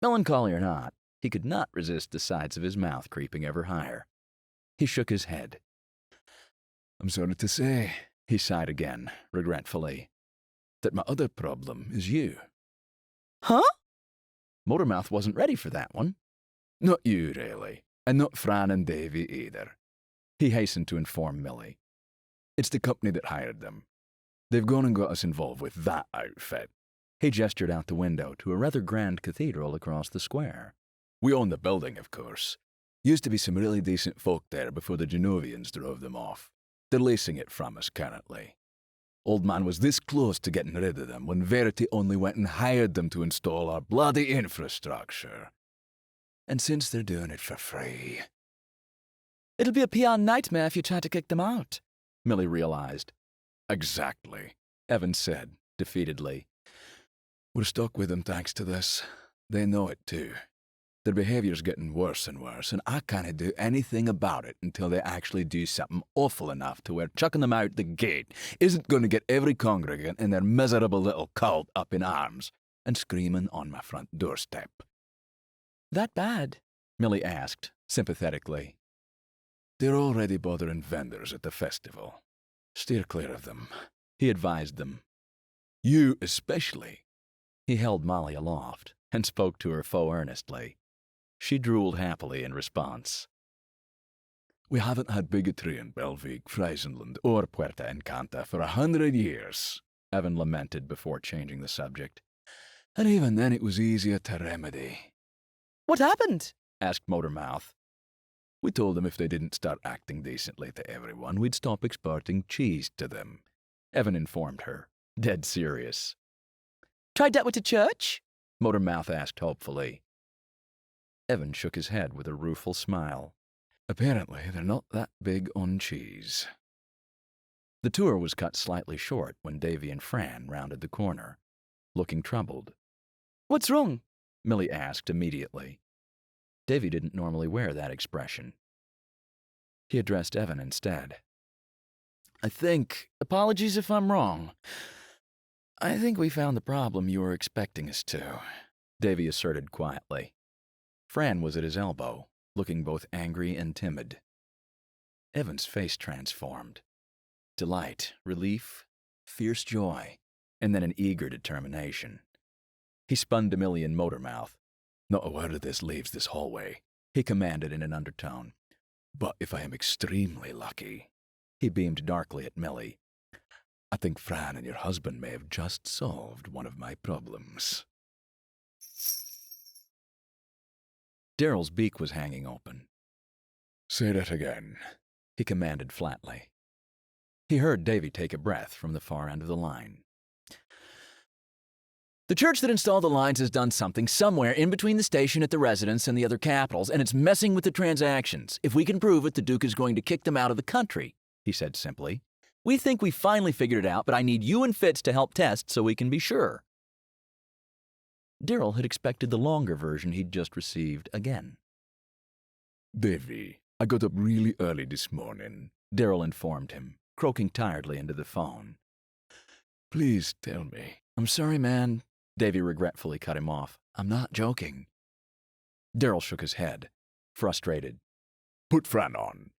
Melancholy or not, he could not resist the sides of his mouth creeping ever higher. He shook his head. "I'm sorry to say," he sighed again, regretfully, "that my other problem is you." Huh? Motormouth wasn't ready for that one. "Not you, really, and not Fran and Daavi either," he hastened to inform Millie. "It's the company that hired them. They've gone and got us involved with that outfit." He gestured out the window to a rather grand cathedral across the square. "We own the building, of course. Used to be some really decent folk there before the Genovians drove them off. They're leasing it from us currently. Old man was this close to getting rid of them when Verity only went and hired them to install our bloody infrastructure. And since they're doing it for free..." It'll be a PR nightmare if you try to kick them out, Millie realized. "Exactly," Evan said, defeatedly. "We're stuck with them thanks to this. They know it too. Their behavior's getting worse and worse, and I can't do anything about it until they actually do something awful enough to where chucking them out the gate isn't going to get every congregant in their miserable little cult up in arms and screaming on my front doorstep." That bad? Millie asked, sympathetically. "They're already bothering vendors at the festival. Steer clear of them," he advised them. "You especially." He held Molly aloft and spoke to her faux earnestly. She drooled happily in response. "We haven't had bigotry in Belvik, Friesland, or Puerto Encanta for 100 years, Evan lamented before changing the subject. "And even then it was easier to remedy." What happened? Asked Motormouth. "We told them if they didn't start acting decently to everyone, we'd stop exporting cheese to them," Evan informed her, dead serious. Tried that with the church? Motormouth asked hopefully. Evan shook his head with a rueful smile. "Apparently, they're not that big on cheese." The tour was cut slightly short when Daavi and Fran rounded the corner, looking troubled. What's wrong? Millie asked immediately. Daavi didn't normally wear that expression. He addressed Evan instead. Apologies if I'm wrong, I think we found the problem you were expecting us to, Daavi asserted quietly. Fran was at his elbow, looking both angry and timid. Evan's face transformed. Delight, relief, fierce joy, and then an eager determination. He spun to Millie and Motormouth. "Not a word of this leaves this hallway," he commanded in an undertone. "But if I am extremely lucky," he beamed darkly at Millie, "I think Fran and your husband may have just solved one of my problems." Daryl's beak was hanging open. "Say that again," he commanded flatly. He heard Daavi take a breath from the far end of the line. The church that installed the lines has done something somewhere in between the station at the residence and the other capitals, and it's messing with the transactions. If we can prove it, the Duke is going to kick them out of the country, he said simply. We think we finally figured it out, but I need you and Fitz to help test so we can be sure. Daryl had expected the longer version he'd just received again. "Daavi, I got up really early this morning," Daryl informed him, croaking tiredly into the phone. "Please tell me." "I'm sorry, man," Daavi regretfully cut him off. "I'm not joking." Daryl shook his head, frustrated. "Put Fran on."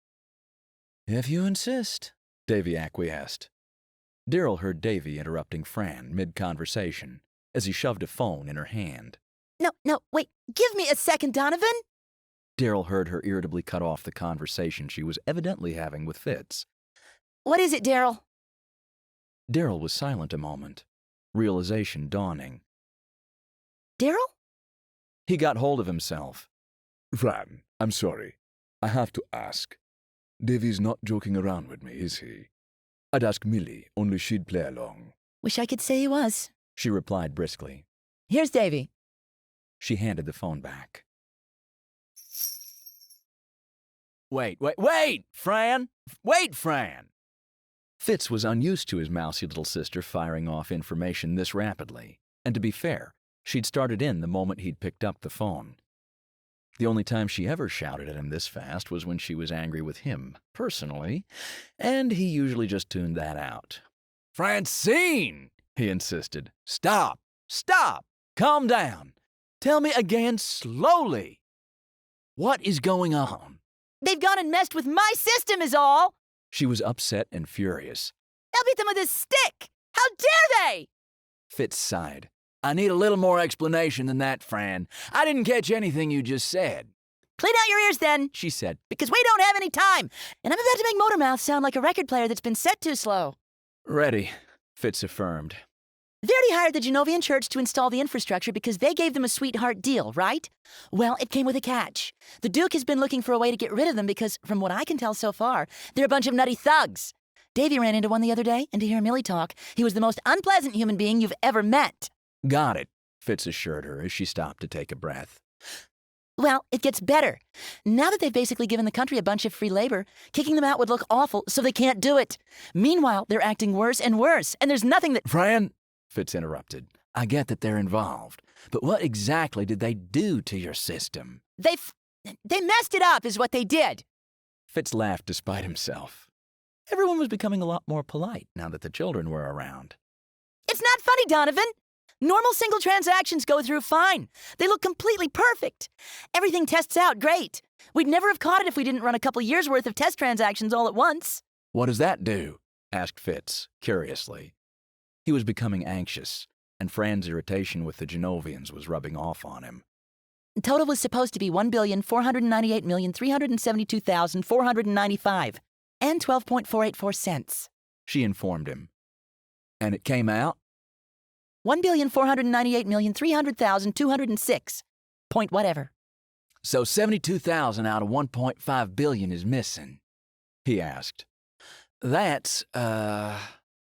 "If you insist," Daavi acquiesced. Daryl heard Daavi interrupting Fran mid-conversation as he shoved a phone in her hand. No, wait, give me a second, Donovan. Daryl heard her irritably cut off the conversation she was evidently having with Fitz. What is it, Daryl? Daryl was silent a moment, realization dawning. Daryl? He got hold of himself. "Fran, I'm sorry. I have to ask. Davy's not joking around with me, is he? I'd ask Millie, only she'd play along." Wish I could say he was, she replied briskly. Here's Davy. She handed the phone back. Wait, Fran! Wait, Fran! Fitz was unused to his mousy little sister firing off information this rapidly, and to be fair, she'd started in the moment he'd picked up the phone. The only time she ever shouted at him this fast was when she was angry with him, personally, and he usually just tuned that out. Francine, he insisted. Stop! Calm down. Tell me again slowly. What is going on? They've gone and messed with my system is all. She was upset and furious. I'll beat them with a stick. How dare they? Fitz sighed. I need a little more explanation than that, Fran. I didn't catch anything you just said. Clean out your ears then, She said. because we don't have any time. And I'm about to make Motormouth sound like a record player that's been set too slow. Ready, Fitz affirmed. They already hired the Genovian church to install the infrastructure because they gave them a sweetheart deal, right? Well, it came with a catch. The Duke has been looking for a way to get rid of them because, from what I can tell so far, they're a bunch of nutty thugs. Davy ran into one the other day, and to hear Millie talk, he was the most unpleasant human being you've ever met. Got it, Fitz assured her as she stopped to take a breath. Well, it gets better. Now that they've basically given the country a bunch of free labor, kicking them out would look awful, so they can't do it. Meanwhile, they're acting worse and worse, and there's nothing that— Fran, Fitz interrupted. I get that they're involved, but what exactly did they do to your system? They messed it up, is what they did. Fitz laughed despite himself. Everyone was becoming a lot more polite now that the children were around. It's not funny, Donovan. Normal single transactions go through fine. They look completely perfect. Everything tests out great. We'd never have caught it if we didn't run a couple years' worth of test transactions all at once. What does that do? Asked Fitz, curiously. He was becoming anxious, and Fran's irritation with the Genovians was rubbing off on him. Total was supposed to be 1,498,372,495 and 12.484 cents. She informed him. And it came out? 1,498,300,206. Point whatever. So 72,000 out of 1.5 billion is missing? He asked. That's,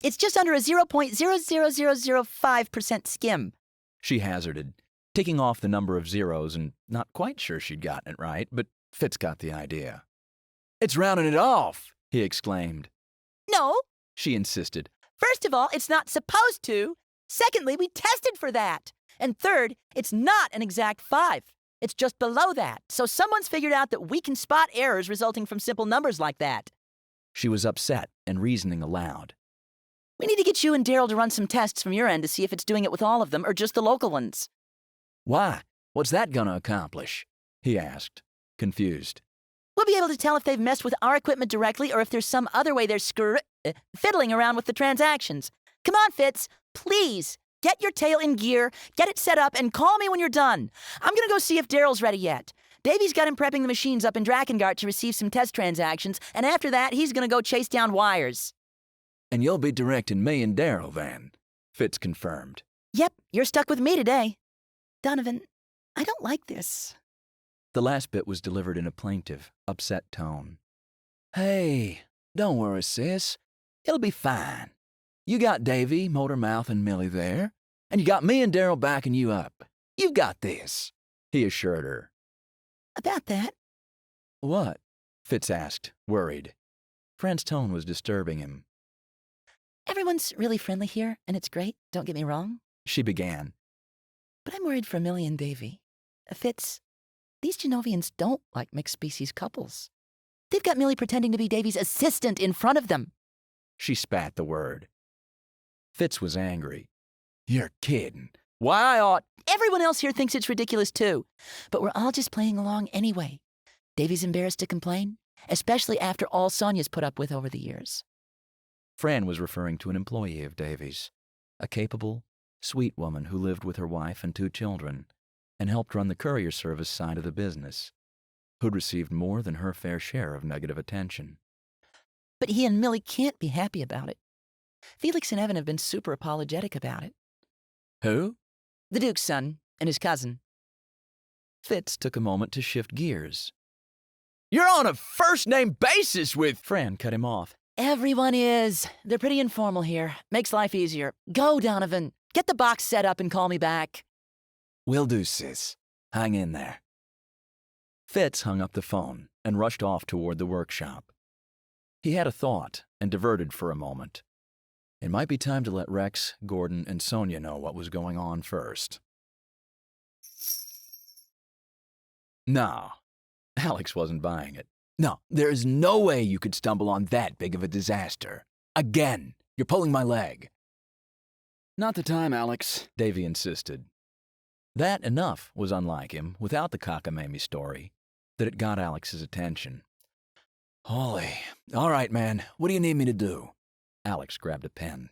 It's just under a 0.00005% skim. she hazarded, ticking off the number of zeros and not quite sure she'd gotten it right, but Fitz got the idea. It's rounding it off, he exclaimed. No. She insisted. First of all, it's not supposed to. Secondly, we tested for that. And third, it's not an exact 5. It's just below that. So someone's figured out that we can spot errors resulting from simple numbers like that. She was upset and reasoning aloud. We need to get you and Daryl to run some tests from your end to see if it's doing it with all of them or just the local ones. Why? What's that gonna accomplish? He asked, confused. We'll be able to tell if they've messed with our equipment directly or if there's some other way they're fiddling around with the transactions. Come on, Fitz. Please, get your tail in gear, get it set up, and call me when you're done. I'm gonna go see if Daryl's ready yet. Davy's got him prepping the machines up in Drakengard to receive some test transactions, and after that, he's gonna go chase down wires. And you'll be directing me and Daryl then, Fitz confirmed. Yep, you're stuck with me today. Donovan, I don't like this. The last bit was delivered in a plaintive, upset tone. Hey, don't worry, sis. It'll be fine. You got Davy, Motormouth, and Millie there, and you got me and Daryl backing you up. You've got this, he assured her. About that, What? Fitz asked, worried. Fran's tone was disturbing him. everyone's really friendly here, and it's great, don't get me wrong. She began. But I'm worried for Millie and Daavi. Fitz, these Genovians don't like mixed-species couples. They've got Millie pretending to be Davy's assistant in front of them. She spat the word. Fitz was angry. You're kidding. Why ought... Everyone else here thinks it's ridiculous too. But we're all just playing along anyway. Davy's embarrassed to complain, especially after all Sonia's put up with over the years. Fran was referring to an employee of Davy's, a capable, sweet woman who lived with her wife and 2 children and helped run the courier service side of the business, who'd received more than her fair share of negative attention. But he and Millie can't be happy about it. Felix and Evan have been super apologetic about it. Who? The Duke's son and his cousin. Fitz took a moment to shift gears. You're on a first-name basis with... Fran cut him off. Everyone is. They're pretty informal here. Makes life easier. Go, Donovan. Get the box set up and call me back. Will do, sis. Hang in there. Fitz hung up the phone and rushed off toward the workshop. He had a thought and diverted for a moment. It might be time to let Rex, Gordon, and Sonia know what was going on first. No, Alex wasn't buying it. No, there is no way you could stumble on that big of a disaster. Again, you're pulling my leg. Not the time, Alex, Davy insisted. That enough was unlike him, without the cockamamie story, that it got Alex's attention. Holly, all right, man, what do you need me to do? Alex grabbed a pen.